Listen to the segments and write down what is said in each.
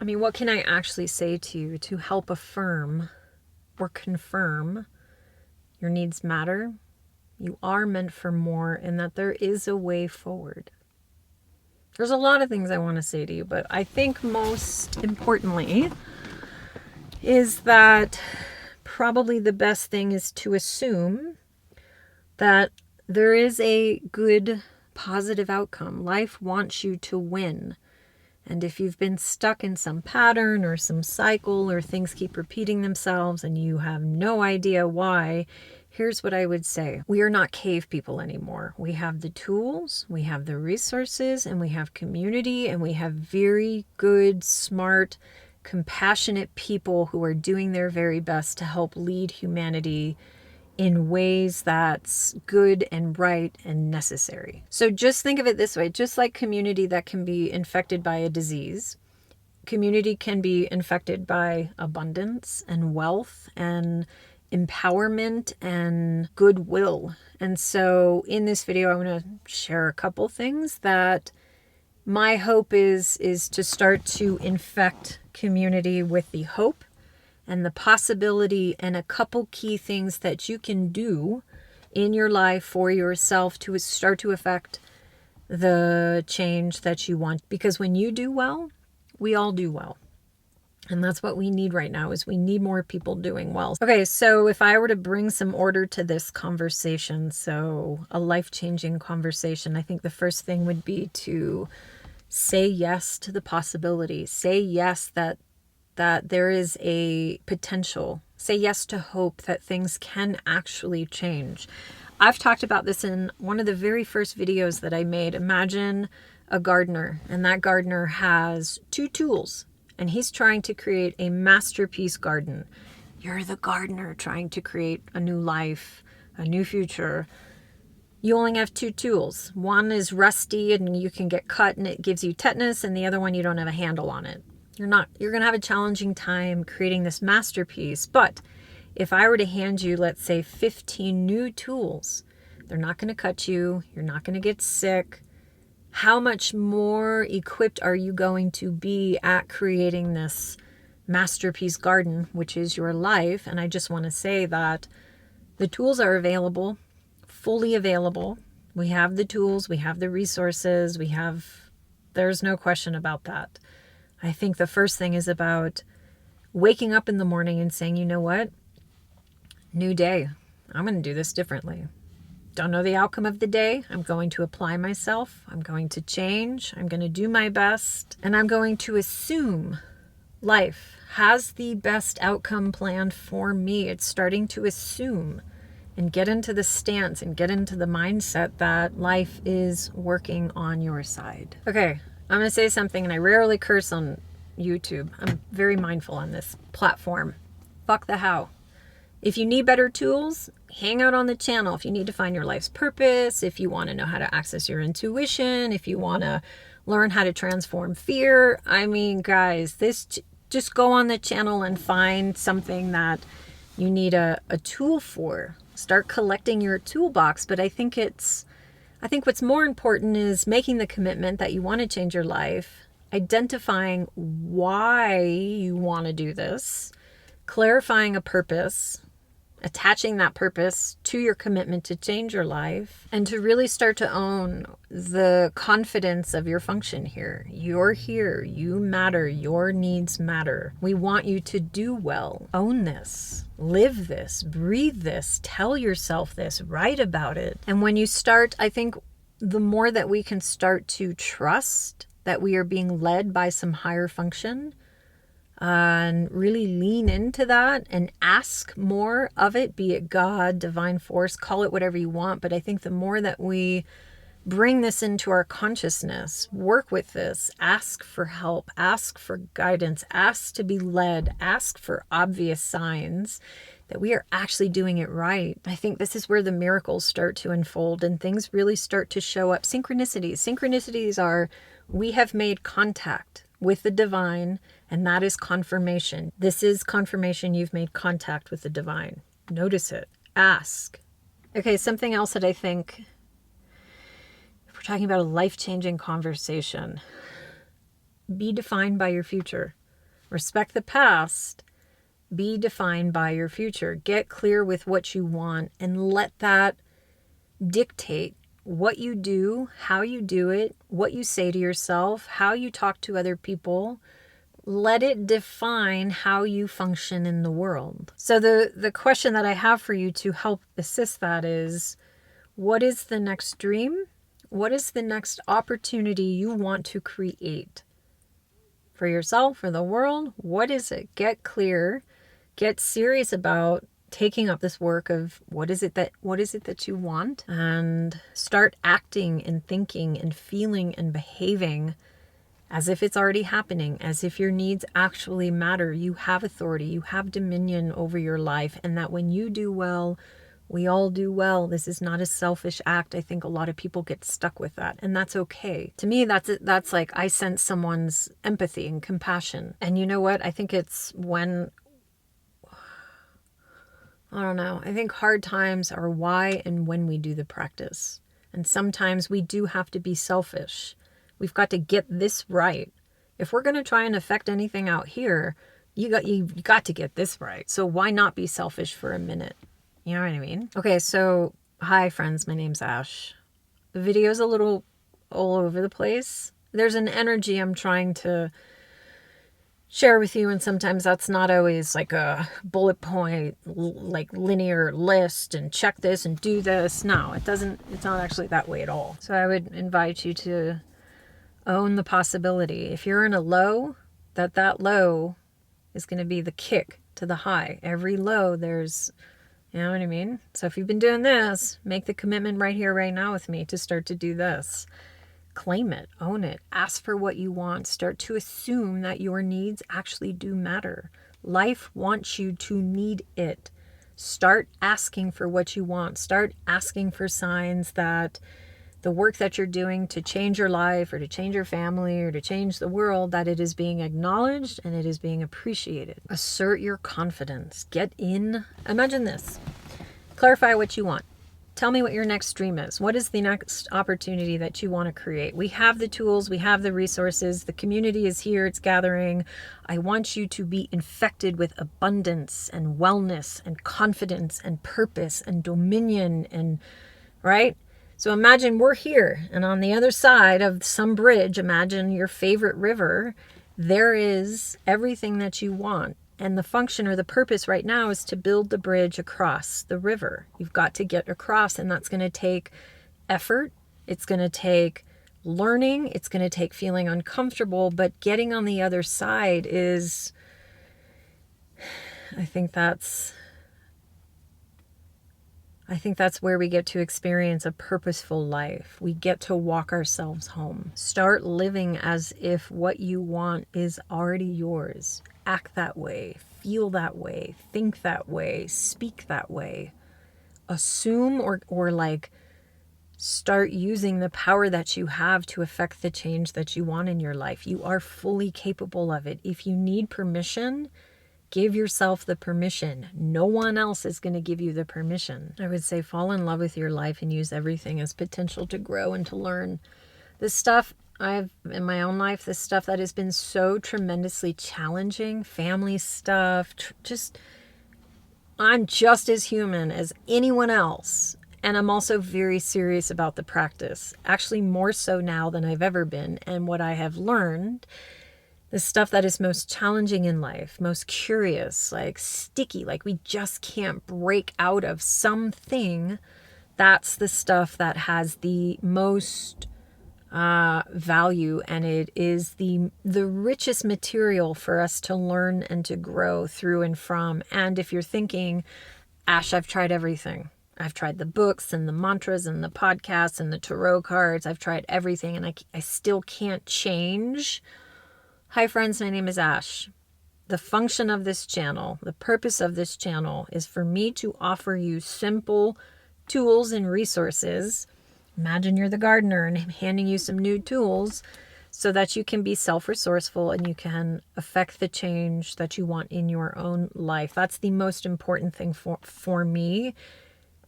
I mean, what can I actually say to you to help affirm or confirm your needs matter? You are meant for more, and that there is a way forward. There's a lot of things I want to say to you, but I think most importantly is that probably the best thing is to assume that there is a good, positive outcome. Life wants you to win. And if you've been stuck in some pattern or some cycle or things keep repeating themselves and you have no idea why, here's what I would say. We are not cave people anymore. We have the tools, we have the resources, and we have community, and we have very good, smart, compassionate people who are doing their very best to help lead humanity in ways that's good and right and necessary. So just think of it this way, just like community that can be infected by a disease, community can be infected by abundance and wealth and empowerment and goodwill. And so in this video, I want to share a couple things that my hope is to start to infect community with the hope and the possibility and a couple key things that you can do in your life for yourself to start to affect the change that you want. Because when you do well, we all do well. And that's what we need right now, is we need more people doing well. Okay, so if I were to bring some order to this conversation, so a life-changing conversation, I think the first thing would be to say yes to the possibility. Say yes that there is a potential. Say yes to hope that things can actually change. I've talked about this in one of the very first videos that I made. Imagine a gardener, and that gardener has two tools, and he's trying to create a masterpiece garden. You're the gardener trying to create a new life, a new future. You only have two tools. One is rusty and you can get cut and it gives you tetanus, and the other one you don't have a handle on it. You're going to have a challenging time creating this masterpiece. But if I were to hand you, let's say, 15 new tools, they're not going to cut you. You're not going to get sick. How much more equipped are you going to be at creating this masterpiece garden, which is your life? And I just want to say that the tools are available, fully available. We have the tools, we have the resources, there's no question about that. I think the first thing is about waking up in the morning and saying, you know what? New day. I'm going to do this differently. Don't know the outcome of the day. I'm going to apply myself. I'm going to change. I'm going to do my best. And I'm going to assume life has the best outcome planned for me. It's starting to assume and get into the stance and get into the mindset that life is working on your side. Okay. I'm going to say something, and I rarely curse on YouTube. I'm very mindful on this platform. Fuck the how. If you need better tools, hang out on the channel. If you need to find your life's purpose, if you want to know how to access your intuition, if you want to learn how to transform fear, I mean, guys, just go on the channel and find something that you need a tool for. Start collecting your toolbox. But I think what's more important is making the commitment that you want to change your life, identifying why you want to do this, clarifying a purpose, attaching that purpose to your commitment to change your life, and to really start to own the confidence of your function here. You're here. You matter. Your needs matter. We want you to do well. Own this. Live this. Breathe this. Tell yourself this. Write about it. And when you start, I think the more that we can start to trust that we are being led by some higher function, and really lean into that and ask more of it, be it God, divine force, call it whatever you want. But I think the more that we bring this into our consciousness, work with this, ask for help, ask for guidance, ask to be led, ask for obvious signs that we are actually doing it right. I think this is where the miracles start to unfold and things really start to show up. Synchronicities. Synchronicities are, we have made contact with the divine, and that is confirmation. This is confirmation you've made contact with the divine. Notice it. Ask. Okay, something else that I think, if we're talking about a life-changing conversation, be defined by your future. Respect the past. Be defined by your future. Get clear with what you want and let that dictate what you do, how you do it, what you say to yourself, how you talk to other people. Let it define how you function in the world. So the question that I have for you to help assist that is, what is the next dream? What is the next opportunity you want to create for yourself, for the world? What is it? Get clear. Get serious about taking up this work of what is it that you want, and start acting and thinking and feeling and behaving as if it's already happening, as if your needs actually matter. You have authority, you have dominion over your life, and that when you do well, we all do well. This is not a selfish act. I think a lot of people get stuck with that, and that's okay. To me, that's like I sense someone's empathy and compassion. And you know what? I think it's when, I don't know, I think hard times are why and when we do the practice. And sometimes we do have to be selfish. We've got to get this right. If we're going to try and affect anything out here, you got to get this right. So why not be selfish for a minute? You know what I mean? Okay, so hi friends, my name's Ash. The video's a little all over the place. There's an energy I'm trying to share with you, and sometimes that's not always like a bullet point, like linear list and check this and do this. No, it's not actually that way at all. So I would invite you to own the possibility. If you're in a low, that low is going to be the kick to the high. Every low, there's, you know what I mean? So if you've been doing this, make the commitment right here, right now with me to start to do this. Claim it, own it, ask for what you want. Start to assume that your needs actually do matter. Life wants you to need it. Start asking for what you want. Start asking for signs that the work that you're doing to change your life or to change your family or to change the world, that it is being acknowledged and it is being appreciated. Assert your confidence. Get in. Imagine this. Clarify what you want. Tell me what your next dream is. What is the next opportunity that you want to create? We have the tools. We have the resources. The community is here. It's gathering. I want you to be infected with abundance and wellness and confidence and purpose and dominion and, right? So imagine we're here, and on the other side of some bridge, imagine your favorite river, there is everything that you want. And the function or the purpose right now is to build the bridge across the river. You've got to get across, and that's going to take effort. It's going to take learning. It's going to take feeling uncomfortable, but getting on the other side is, I think that's where we get to experience a purposeful life. We get to walk ourselves home. Start living as if what you want is already yours. Act that way, feel that way, think that way, speak that way. Assume or like start using the power that you have to affect the change that you want in your life. You are fully capable of it. If you need permission, give yourself the permission. No one else is going to give you the permission. I would say fall in love with your life and use everything as potential to grow and to learn. This stuff I've in my own life, this stuff that has been so tremendously challenging, family stuff, I'm just as human as anyone else. And I'm also very serious about the practice, actually more so now than I've ever been. And what I have learned, the stuff that is most challenging in life, most curious, like sticky, like we just can't break out of something, that's the stuff that has the most value, and it is the richest material for us to learn and to grow through and from. And if you're thinking, Ash, I've tried everything. I've tried the books and the mantras and the podcasts and the tarot cards. I've tried everything and I still can't change. Hi friends, my name is Ash. The function of this channel, the purpose of this channel is for me to offer you simple tools and resources. Imagine you're the gardener and I'm handing you some new tools so that you can be self-resourceful and you can affect the change that you want in your own life. That's the most important thing for me,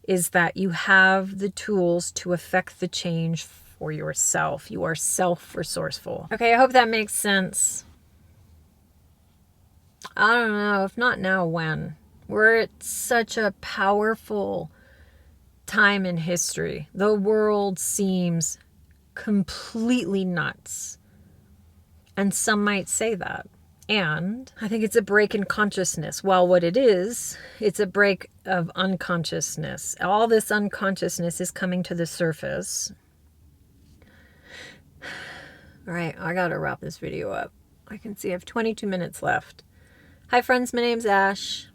is that you have the tools to affect the change for yourself. You are self-resourceful. Okay, I hope that makes sense. I don't know, if not now, when? We're at such a powerful time in history. The world seems completely nuts. And some might say that. And I think it's a break in consciousness. Well, what it is, it's a break of unconsciousness. All this unconsciousness is coming to the surface. All right, I gotta wrap this video up. I can see I have 22 minutes left. Hi friends, my name's Ash.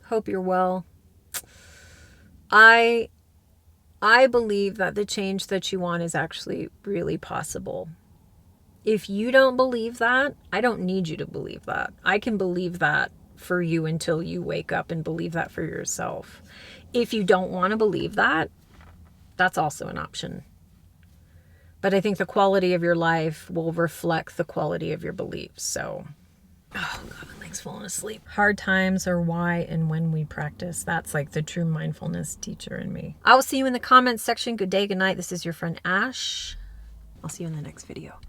Hope you're well. I believe that the change that you want is actually really possible. If you don't believe that, I don't need you to believe that. I can believe that for you until you wake up and believe that for yourself. If you don't want to believe that, that's also an option. But I think the quality of your life will reflect the quality of your beliefs. So, oh God, my leg's falling asleep. Hard times are why and when we practice. That's like the true mindfulness teacher in me. I will see you in the comments section. Good day, good night. This is your friend Ash. I'll see you in the next video.